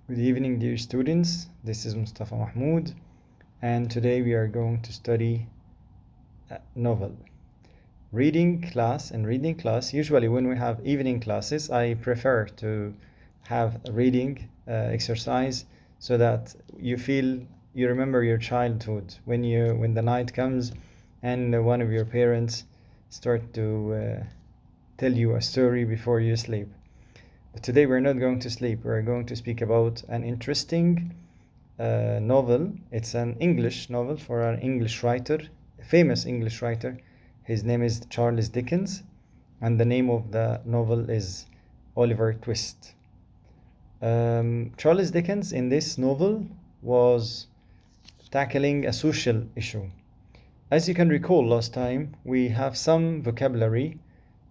Good evening, dear students. This is Mustafa Mahmoud, and today we are going to study a novel. Reading class, usually when we have evening classes, I prefer to have a reading exercise so that you remember your childhood when the night comes and one of your parents start to tell you a story before you sleep. But today we're not going to sleep. We're going to speak about an interesting novel. It's an English novel for an English writer, a famous English writer. His name is Charles Dickens, and the name of the novel is Oliver Twist. Charles Dickens in this novel was tackling a social issue. As you can recall, last time we have some vocabulary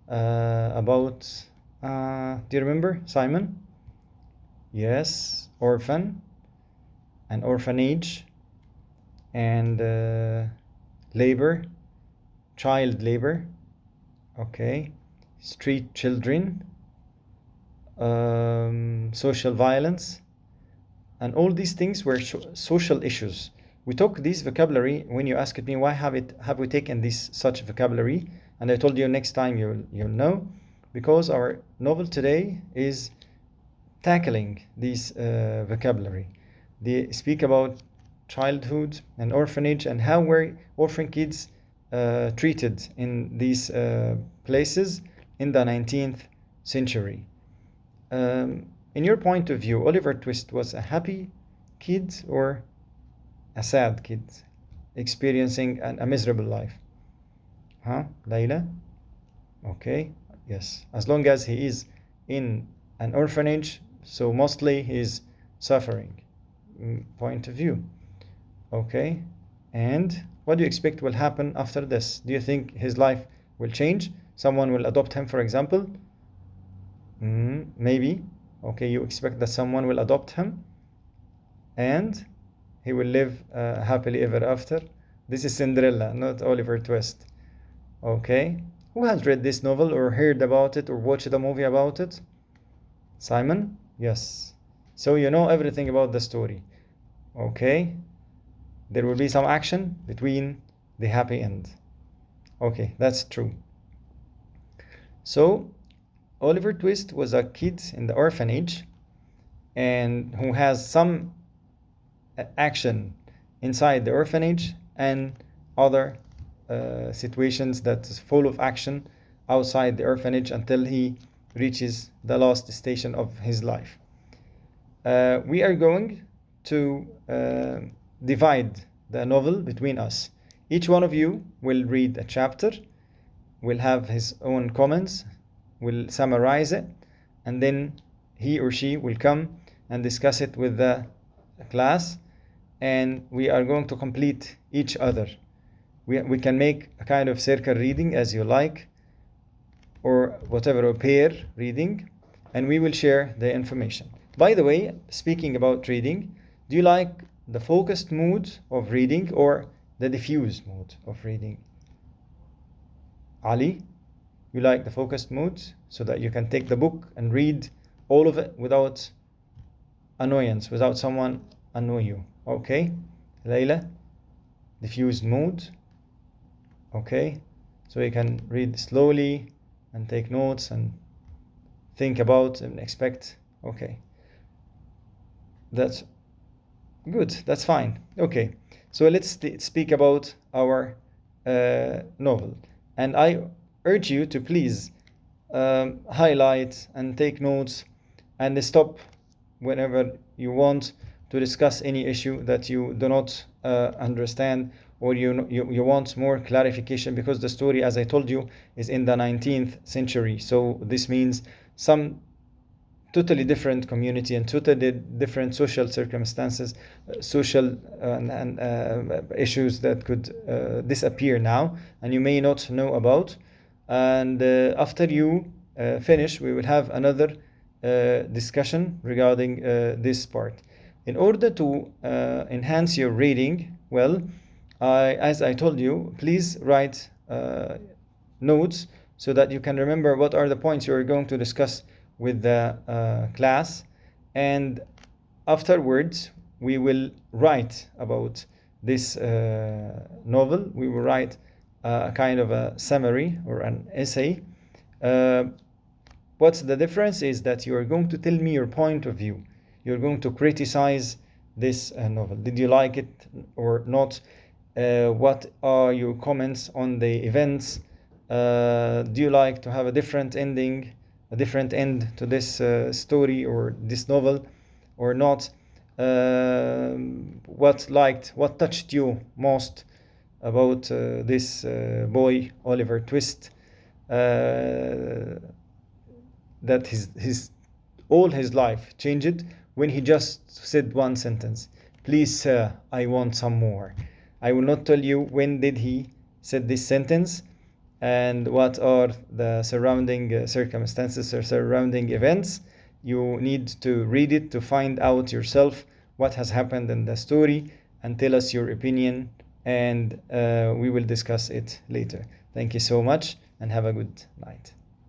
about. Do you remember, Simon? Yes, orphan, an orphanage, and labor, child labor, okay, street children, social violence, and all these things were social issues. We took this vocabulary when you asked me why have we taken this such vocabulary, and I told you next time you'll know, because our novel today is tackling this vocabulary. They speak about childhood and orphanage and how were orphan kids treated in these places in the 19th century. In your point of view, Oliver Twist was a happy kid or a sad kid experiencing a miserable life? Huh, Layla? Okay, yes. As long as he is in an orphanage, so mostly he's suffering. Point of view. Okay, and what do you expect will happen after this? Do you think his life will change? Someone will adopt him, for example? Maybe. Okay, you expect that someone will adopt him and he will live happily ever after. This is Cinderella, not Oliver Twist. Okay, who has read this novel or heard about it or watched a movie about it? Simon? Yes. So you know everything about the story. Okay, there will be some action between the happy end. Okay, that's true. So Oliver Twist was a kid in the orphanage and who has some action inside the orphanage and other situations that is full of action outside the orphanage until he reaches the last station of his life. We are going to divide the novel between us. Each one of you will read a chapter, will have his own comments, will summarize it, and then he or she will come and discuss it with the class, and we are going to complete each other. We can make a kind of circle reading as you like, or whatever, or pair reading, and we will share the information. By the way, speaking about reading, do you like the focused mood of reading or the diffused mode of reading? Ali, you like the focused mode so that you can take the book and read all of it without annoyance, without someone annoy you. Okay, Layla, diffused mode. Okay, so you can read slowly and take notes and think about and expect. Okay, that's good, that's fine. Okay, so let's speak about our novel, and I urge you to please highlight and take notes and stop whenever you want to discuss any issue that you do not understand, or you want more clarification, because the story, as I told you, is in the 19th century. So this means some totally different community and totally different social circumstances, social issues that could disappear now and you may not know about. And after you finish, we will have another discussion regarding this part. In order to enhance your reading, well, as I told you, please write notes so that you can remember what are the points you are going to discuss with the class. And afterwards we will write about this novel. We will write a kind of a summary or an essay. uh, what's the difference is that you are going to tell me your point of view. You're going to criticize this novel. Did you like it or not? What are your comments on the events? Do you like to have a different ending, a different end to this story or this novel or not? What touched you most about this boy, Oliver Twist? Uh, that his all his life changed when he just said one sentence: please sir, I want some more. I will not tell you when did he said this sentence and what are the surrounding circumstances or surrounding events. You need to read it to find out yourself what has happened in the story and tell us your opinion, and we will discuss it later. Thank you so much and have a good night.